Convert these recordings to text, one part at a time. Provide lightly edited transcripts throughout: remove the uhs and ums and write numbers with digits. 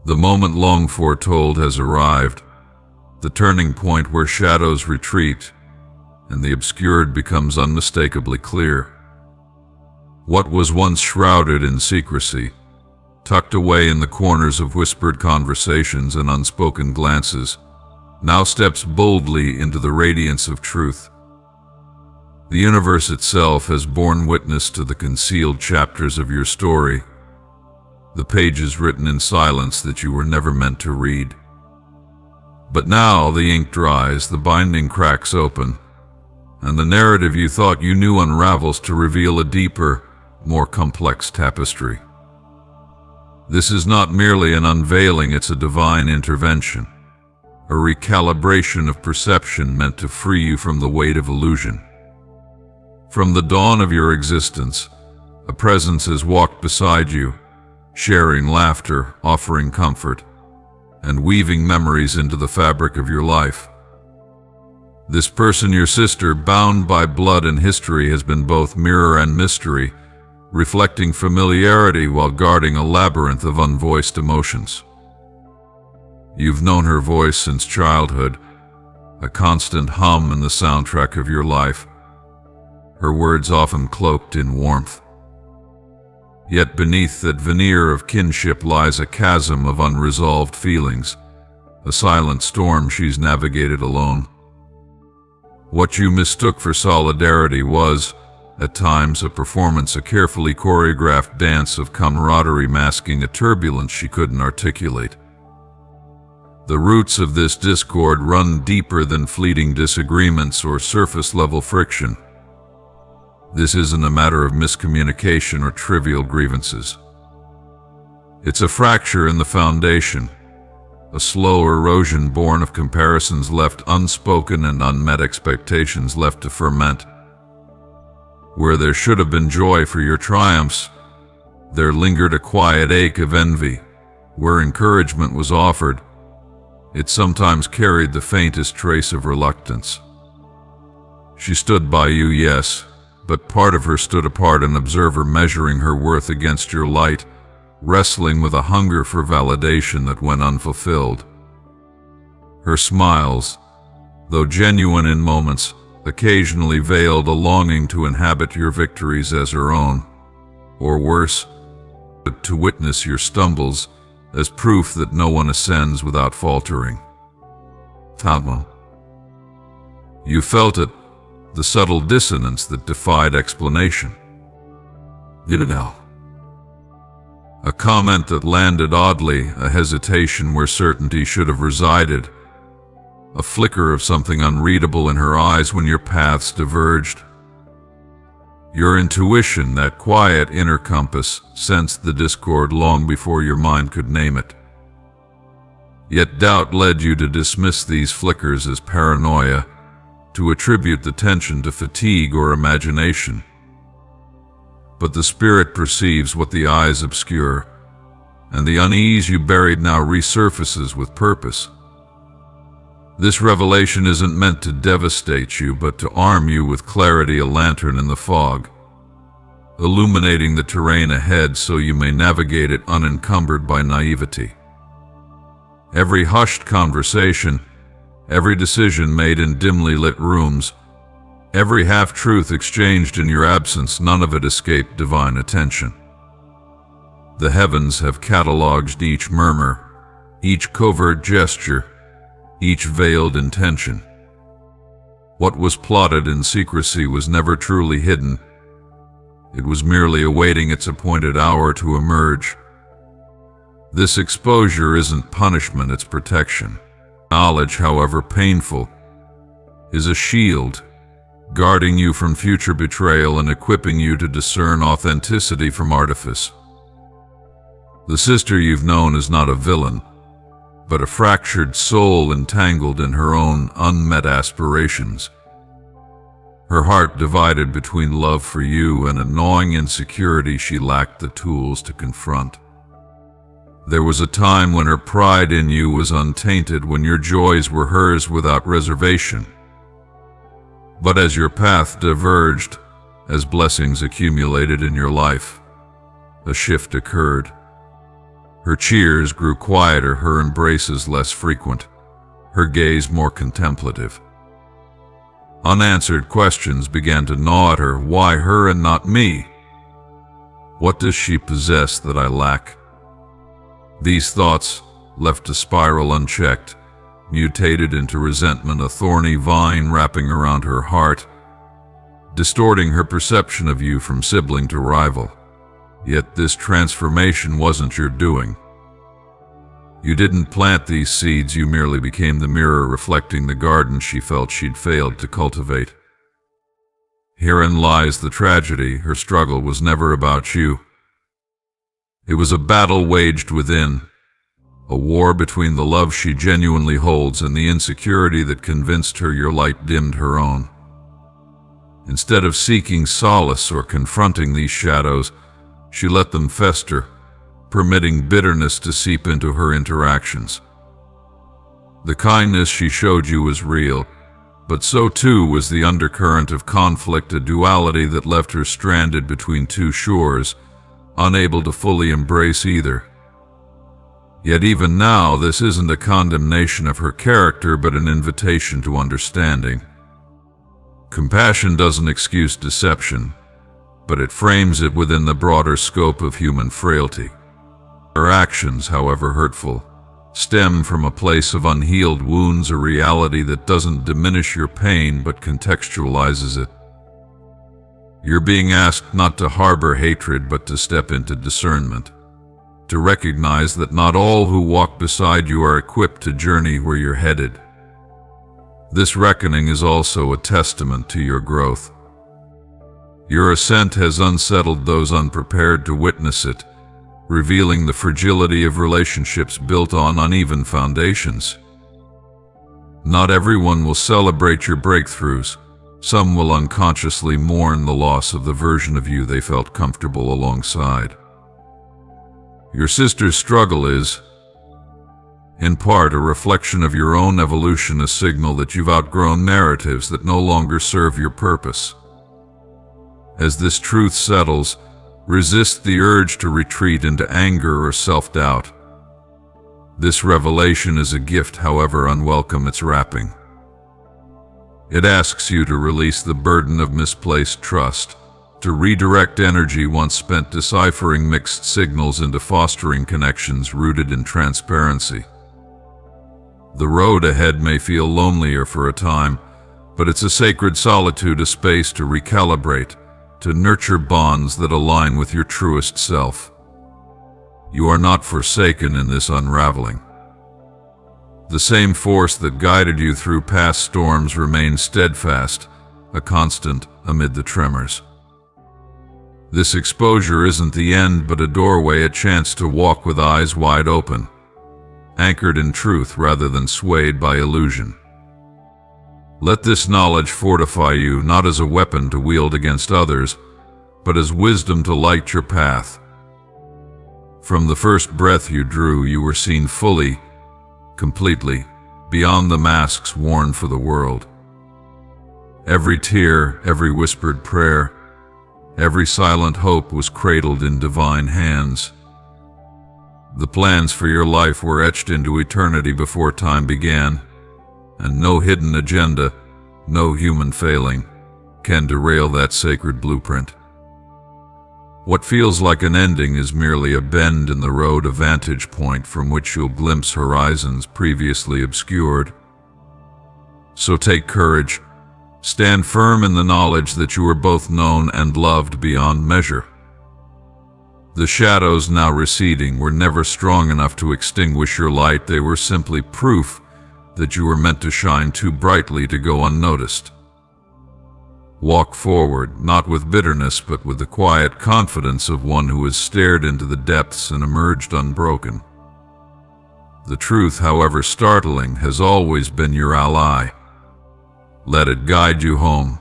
The moment long foretold has arrived, the turning point where shadows retreat and the obscured becomes unmistakably clear. What was once shrouded in secrecy, tucked away in the corners of whispered conversations and unspoken glances, now steps boldly into the radiance of truth. The universe itself has borne witness to the concealed chapters of your story, the pages written in silence that you were never meant to read. But now the ink dries, the binding cracks open, and the narrative you thought you knew unravels to reveal a deeper, more complex tapestry. This is not merely an unveiling, it's a divine intervention, a recalibration of perception meant to free you from the weight of illusion. From the dawn of your existence, a presence has walked beside you, sharing laughter, offering comfort, and weaving memories into the fabric of your life. This person, your sister, bound by blood and history, has been both mirror and mystery, reflecting familiarity while guarding a labyrinth of unvoiced emotions. You've known her voice since childhood, a constant hum in the soundtrack of your life, her words often cloaked in warmth. Yet beneath that veneer of kinship lies a chasm of unresolved feelings, a silent storm she's navigated alone. What you mistook for solidarity was, at times, a performance, a carefully choreographed dance of camaraderie masking a turbulence she couldn't articulate. The roots of this discord run deeper than fleeting disagreements or surface-level friction. This isn't a matter of miscommunication or trivial grievances. It's a fracture in the foundation, a slow erosion born of comparisons left unspoken and unmet expectations left to ferment. Where there should have been joy for your triumphs, there lingered a quiet ache of envy. Where encouragement was offered, it sometimes carried the faintest trace of reluctance. She stood by you, yes, but part of her stood apart, an observer measuring her worth against your light, wrestling with a hunger for validation that went unfulfilled. Her smiles, though genuine in moments, occasionally veiled a longing to inhabit your victories as her own, or worse, to witness your stumbles as proof that no one ascends without faltering. Talma. You felt it, the subtle dissonance that defied explanation. Now. A comment that landed oddly, a hesitation where certainty should have resided, a flicker of something unreadable in her eyes when your paths diverged. Your intuition, that quiet inner compass, sensed the discord long before your mind could name it. Yet doubt led you to dismiss these flickers as paranoia, to attribute the tension to fatigue or imagination. But the spirit perceives what the eyes obscure, and the unease you buried now resurfaces with purpose. This revelation isn't meant to devastate you, but to arm you with clarity, a lantern in the fog, illuminating the terrain ahead so you may navigate it unencumbered by naivety. Every hushed conversation, every decision made in dimly lit rooms, every half-truth exchanged in your absence, none of it escaped divine attention. The heavens have cataloged each murmur, each covert gesture, each veiled intention. What was plotted in secrecy was never truly hidden. It was merely awaiting its appointed hour to emerge. This exposure isn't punishment, it's protection. Knowledge, however painful, is a shield, guarding you from future betrayal and equipping you to discern authenticity from artifice. The sister you've known is not a villain, but a fractured soul entangled in her own unmet aspirations. Her heart divided between love for you and a gnawing insecurity she lacked the tools to confront. There was a time when her pride in you was untainted, when your joys were hers without reservation. But as your path diverged, as blessings accumulated in your life, a shift occurred. Her cheers grew quieter, her embraces less frequent, her gaze more contemplative. Unanswered questions began to gnaw at her. Why her and not me? What does she possess that I lack? These thoughts, left to spiral unchecked, mutated into resentment, a thorny vine wrapping around her heart, distorting her perception of you from sibling to rival. Yet this transformation wasn't your doing. You didn't plant these seeds, you merely became the mirror reflecting the garden she felt she'd failed to cultivate. Herein lies the tragedy. Her struggle was never about you. It was a battle waged within, a war between the love she genuinely holds and the insecurity that convinced her your light dimmed her own. Instead of seeking solace or confronting these shadows, she let them fester, permitting bitterness to seep into her interactions. The kindness she showed you was real, but so too was the undercurrent of conflict, a duality that left her stranded between two shores, unable to fully embrace either. Yet even now, this isn't a condemnation of her character, but an invitation to understanding. Compassion doesn't excuse deception, but it frames it within the broader scope of human frailty. Her actions, however hurtful, stem from a place of unhealed wounds, a reality that doesn't diminish your pain but contextualizes it. You're being asked not to harbor hatred but to step into discernment, to recognize that not all who walk beside you are equipped to journey where you're headed. This reckoning is also a testament to your growth. Your ascent has unsettled those unprepared to witness it, revealing the fragility of relationships built on uneven foundations. Not everyone will celebrate your breakthroughs. Some will unconsciously mourn the loss of the version of you they felt comfortable alongside. Your sister's struggle is, in part, a reflection of your own evolution, a signal that you've outgrown narratives that no longer serve your purpose. As this truth settles, resist the urge to retreat into anger or self-doubt. This revelation is a gift, however unwelcome its wrapping. It asks you to release the burden of misplaced trust, to redirect energy once spent deciphering mixed signals into fostering connections rooted in transparency. The road ahead may feel lonelier for a time, but it's a sacred solitude, a space to recalibrate, to nurture bonds that align with your truest self. You are not forsaken in this unraveling. The same force that guided you through past storms remains steadfast, a constant amid the tremors. This exposure isn't the end, but a doorway, a chance to walk with eyes wide open, anchored in truth rather than swayed by illusion. Let this knowledge fortify you, not as a weapon to wield against others, but as wisdom to light your path. From the first breath you drew, you were seen fully, completely, beyond the masks worn for the world. Every tear, every whispered prayer, every silent hope was cradled in divine hands. The plans for your life were etched into eternity before time began, and no hidden agenda, no human failing, can derail that sacred blueprint. What feels like an ending is merely a bend in the road, a vantage point from which you'll glimpse horizons previously obscured. So take courage, stand firm in the knowledge that you are both known and loved beyond measure. The shadows now receding were never strong enough to extinguish your light. They were simply proof that you were meant to shine too brightly to go unnoticed. Walk forward, not with bitterness, but with the quiet confidence of one who has stared into the depths and emerged unbroken. The truth, however startling, has always been your ally. Let it guide you home.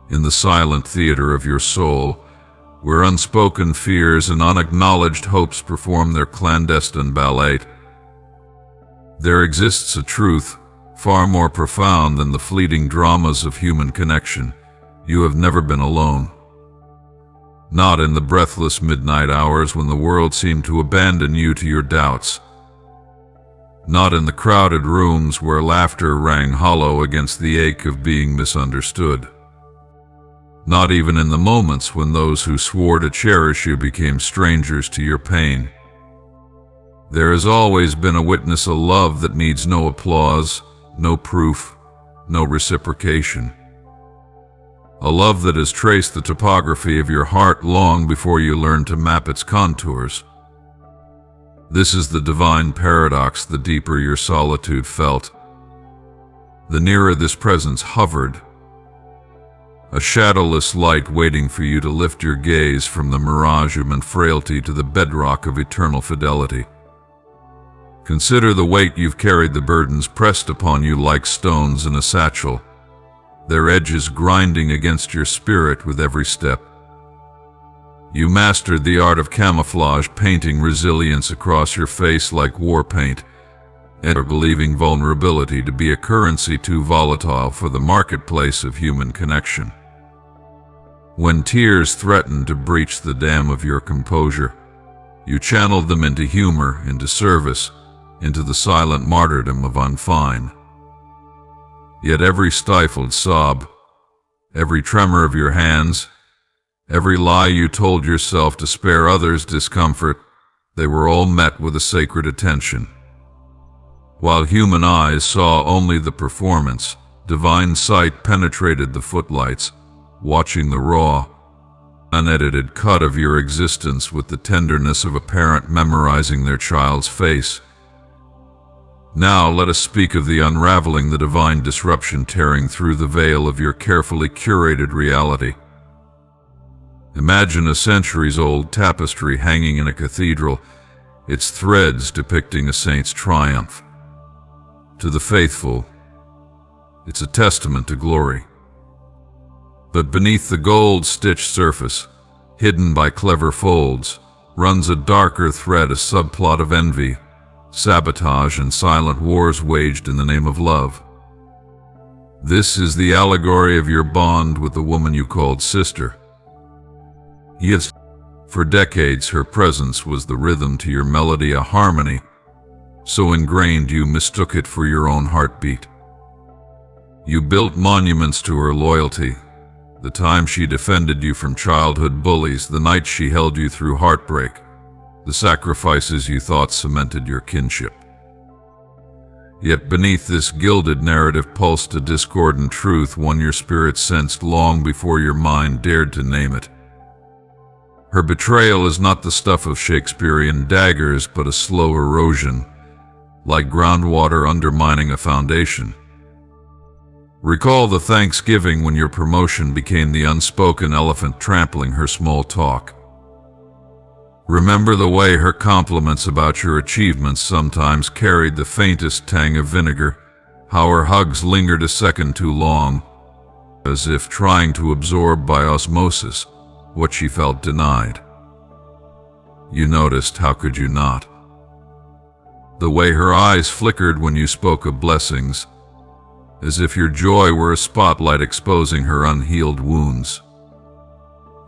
In the silent theater of your soul, where unspoken fears and unacknowledged hopes perform their clandestine ballet, there exists a truth far more profound than the fleeting dramas of human connection. You have never been alone. Not in the breathless midnight hours when the world seemed to abandon you to your doubts. Not in the crowded rooms where laughter rang hollow against the ache of being misunderstood. Not even in the moments when those who swore to cherish you became strangers to your pain. There has always been a witness, a love that needs no applause, no proof, no reciprocation. A love that has traced the topography of your heart long before you learn to map its contours. This is the divine paradox. The deeper your solitude felt, the nearer this presence hovered, a shadowless light waiting for you to lift your gaze from the mirage of human frailty to the bedrock of eternal fidelity. Consider the weight you've carried, the burdens pressed upon you like stones in a satchel, their edges grinding against your spirit with every step. You mastered the art of camouflage, painting resilience across your face like war paint, and believing vulnerability to be a currency too volatile for the marketplace of human connection. When tears threatened to breach the dam of your composure, you channeled them into humor, into service, into the silent martyrdom of unfine. Yet every stifled sob, every tremor of your hands, every lie you told yourself to spare others discomfort, they were all met with a sacred attention. While human eyes saw only the performance, divine sight penetrated the footlights, watching the raw, unedited cut of your existence with the tenderness of a parent memorizing their child's face. Now let us speak of the unraveling, the divine disruption tearing through the veil of your carefully curated reality. Imagine a centuries-old tapestry hanging in a cathedral, its threads depicting a saint's triumph. To the faithful, it's a testament to glory. But beneath the gold-stitched surface, hidden by clever folds, runs a darker thread, a subplot of envy, sabotage, and silent wars waged in the name of love. This is the allegory of your bond with the woman you called sister. Yes, for decades her presence was the rhythm to your melody, a harmony so ingrained you mistook it for your own heartbeat. You built monuments to her loyalty, the time she defended you from childhood bullies, the night she held you through heartbreak, the sacrifices you thought cemented your kinship. Yet beneath this gilded narrative pulsed a discordant truth, one your spirit sensed long before your mind dared to name it. Her betrayal is not the stuff of Shakespearean daggers, but a slow erosion, like groundwater undermining a foundation. Recall the Thanksgiving when your promotion became the unspoken elephant trampling her small talk. Remember the way her compliments about your achievements sometimes carried the faintest tang of vinegar, how her hugs lingered a second too long, as if trying to absorb by osmosis what she felt denied. You noticed, how could you not? The way her eyes flickered when you spoke of blessings, as if your joy were a spotlight exposing her unhealed wounds.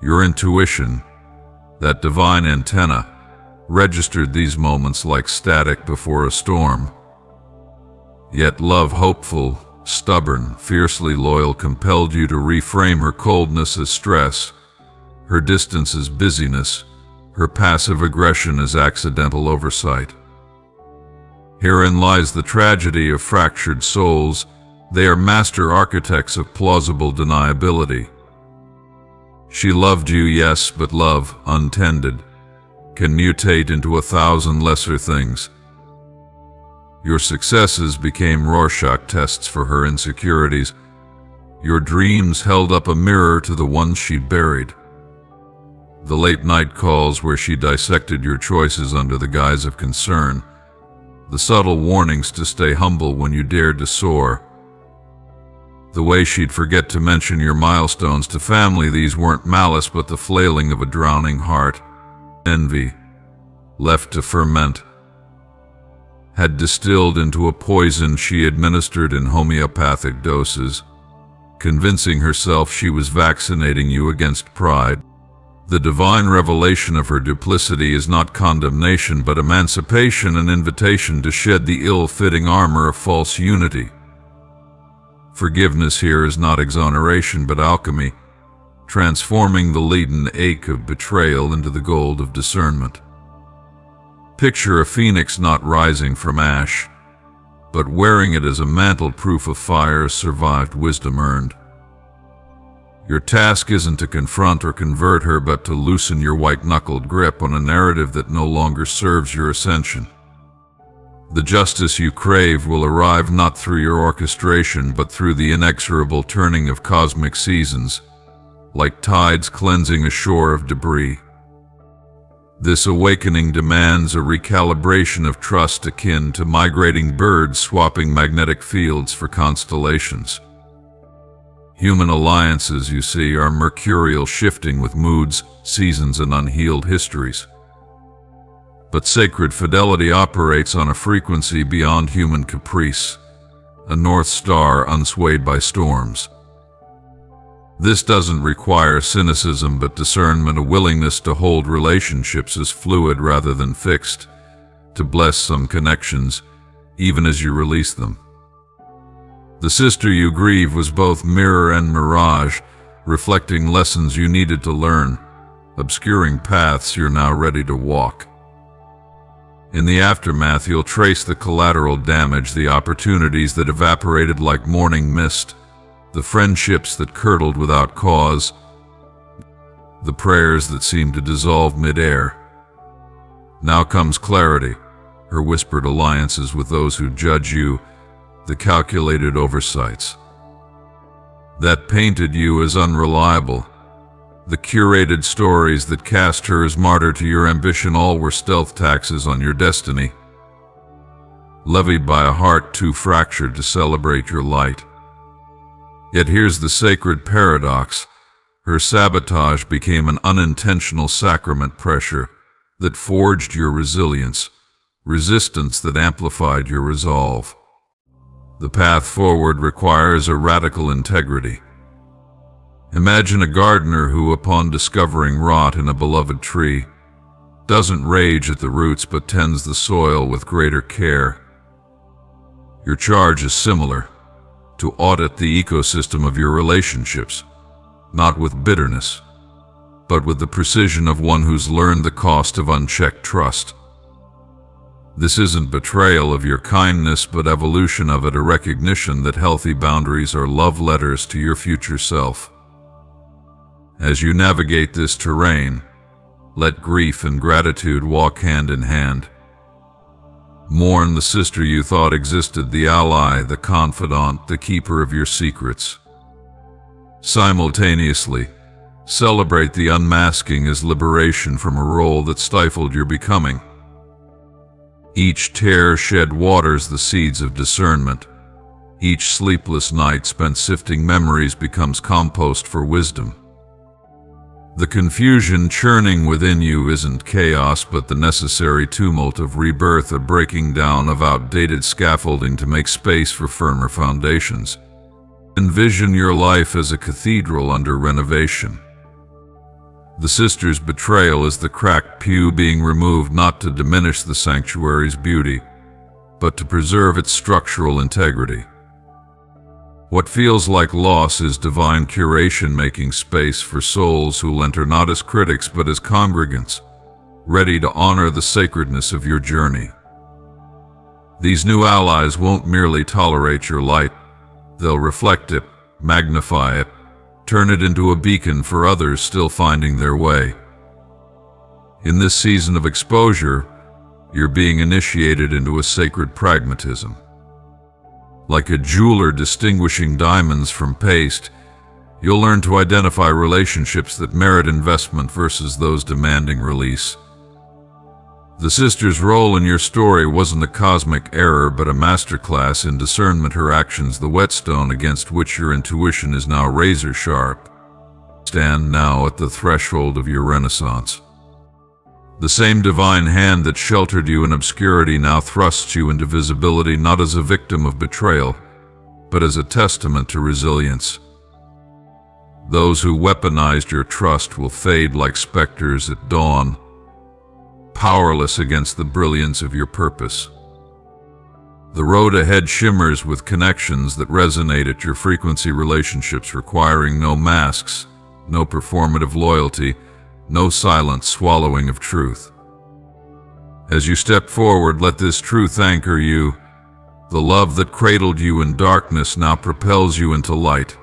Your intuition, that divine antenna, registered these moments like static before a storm. Yet love, hopeful, stubborn, fiercely loyal, compelled you to reframe her coldness as stress, her distance as busyness, her passive aggression as accidental oversight. Herein lies the tragedy of fractured souls. They are master architects of plausible deniability. She loved you, yes, but love, untended, can mutate into 1,000 lesser things. Your successes became Rorschach tests for her insecurities. Your dreams held up a mirror to the ones she buried. The late-night calls where she dissected your choices under the guise of concern. The subtle warnings to stay humble when you dared to soar. The way she'd forget to mention your milestones to family. These weren't malice, but the flailing of a drowning heart. Envy, left to ferment, had distilled into a poison she administered in homeopathic doses, convincing herself she was vaccinating you against pride. The divine revelation of her duplicity is not condemnation but emancipation, an invitation to shed the ill-fitting armor of false unity. Forgiveness here is not exoneration but alchemy, transforming the leaden ache of betrayal into the gold of discernment. Picture a phoenix not rising from ash, but wearing it as a mantle, proof of fire's survived, wisdom earned. Your task isn't to confront or convert her, but to loosen your white-knuckled grip on a narrative that no longer serves your ascension. The justice you crave will arrive not through your orchestration, but through the inexorable turning of cosmic seasons, like tides cleansing a shore of debris. This awakening demands a recalibration of trust akin to migrating birds swapping magnetic fields for constellations. Human alliances, you see, are mercurial, shifting with moods, seasons, and unhealed histories. But sacred fidelity operates on a frequency beyond human caprice, a north star unswayed by storms. This doesn't require cynicism but discernment, a willingness to hold relationships as fluid rather than fixed, to bless some connections, even as you release them. The sister you grieve was both mirror and mirage, reflecting lessons you needed to learn, obscuring paths you're now ready to walk. In the aftermath, you'll trace the collateral damage, the opportunities that evaporated like morning mist, the friendships that curdled without cause, the prayers that seemed to dissolve mid-air. Now comes clarity, her whispered alliances with those who judge you, the calculated oversights that painted you as unreliable, the curated stories that cast her as martyr to your ambition, all were stealth taxes on your destiny, levied by a heart too fractured to celebrate your light. Yet here's the sacred paradox. Her sabotage became an unintentional sacrament, pressure that forged your resilience, resistance that amplified your resolve. The path forward requires a radical integrity. Imagine a gardener who, upon discovering rot in a beloved tree, doesn't rage at the roots but tends the soil with greater care. Your charge is similar, to audit the ecosystem of your relationships, not with bitterness, but with the precision of one who's learned the cost of unchecked trust. This isn't betrayal of your kindness, but evolution of it, a recognition that healthy boundaries are love letters to your future self. As you navigate this terrain, let grief and gratitude walk hand in hand. Mourn the sister you thought existed, the ally, the confidant, the keeper of your secrets. Simultaneously, celebrate the unmasking as liberation from a role that stifled your becoming. Each tear shed waters the seeds of discernment. Each sleepless night spent sifting memories becomes compost for wisdom. The confusion churning within you isn't chaos, but the necessary tumult of rebirth, a breaking down of outdated scaffolding to make space for firmer foundations. Envision your life as a cathedral under renovation. The sister's betrayal is the cracked pew being removed, not to diminish the sanctuary's beauty, but to preserve its structural integrity. What feels like loss is divine curation, making space for souls who'll enter not as critics but as congregants, ready to honor the sacredness of your journey. These new allies won't merely tolerate your light, they'll reflect it, magnify it, turn it into a beacon for others still finding their way. In this season of exposure, you're being initiated into a sacred pragmatism. Like a jeweler distinguishing diamonds from paste, you'll learn to identify relationships that merit investment versus those demanding release. The sister's role in your story wasn't a cosmic error, but a masterclass in discernment, her actions the whetstone against which your intuition is now razor sharp. Stand now at the threshold of your renaissance. The same divine hand that sheltered you in obscurity now thrusts you into visibility, not as a victim of betrayal, but as a testament to resilience. Those who weaponized your trust will fade like specters at dawn, powerless against the brilliance of your purpose. The road ahead shimmers with connections that resonate at your frequency, relationships requiring no masks, no performative loyalty, no silent swallowing of truth. As you step forward, let this truth anchor you. The love that cradled you in darkness now propels you into light.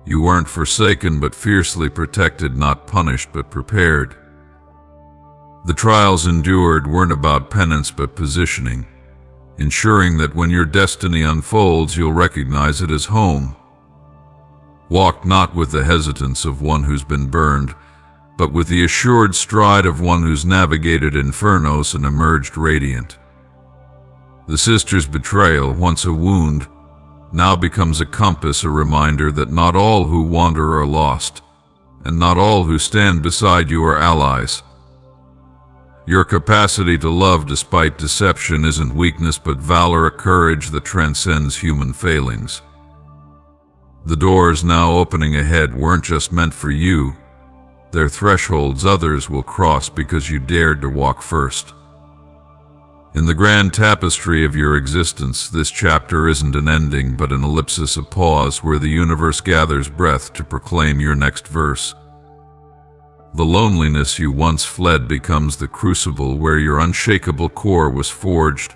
You weren't forsaken but fiercely protected, not punished but prepared. The trials endured weren't about penance but positioning, ensuring that when your destiny unfolds, you'll recognize it as home. Walk not with the hesitance of one who's been burned, but with the assured stride of one who's navigated infernos and emerged radiant. The sister's betrayal, once a wound, now becomes a compass, a reminder that not all who wander are lost, and not all who stand beside you are allies. Your capacity to love despite deception isn't weakness but valor, a courage that transcends human failings. The doors now opening ahead weren't just meant for you. They're thresholds others will cross because you dared to walk first. In the grand tapestry of your existence, this chapter isn't an ending but an ellipsis, a pause where the universe gathers breath to proclaim your next verse. The loneliness you once fled becomes the crucible where your unshakable core was forged.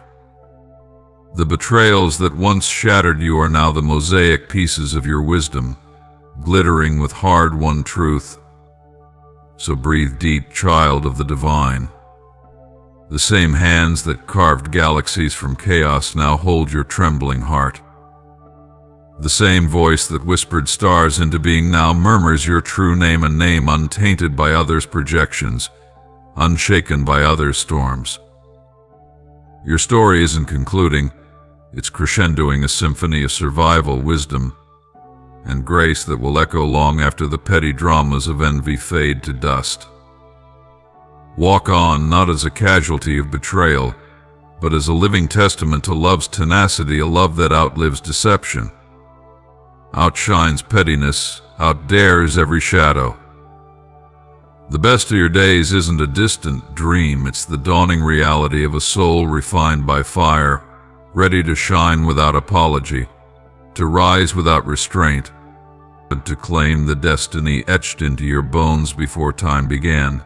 The betrayals that once shattered you are now the mosaic pieces of your wisdom, glittering with hard-won truth. So breathe deep, child of the divine. The same hands that carved galaxies from chaos now hold your trembling heart. The same voice that whispered stars into being now murmurs your true name, a name untainted by others' projections, unshaken by others' storms. Your story isn't concluding, it's crescendoing, a symphony of survival, wisdom, and grace that will echo long after the petty dramas of envy fade to dust. Walk on, not as a casualty of betrayal, but as a living testament to love's tenacity, a love that outlives deception, outshines pettiness, outdares every shadow. The best of your days isn't a distant dream, it's the dawning reality of a soul refined by fire, ready to shine without apology, to rise without restraint, but to claim the destiny etched into your bones before time began.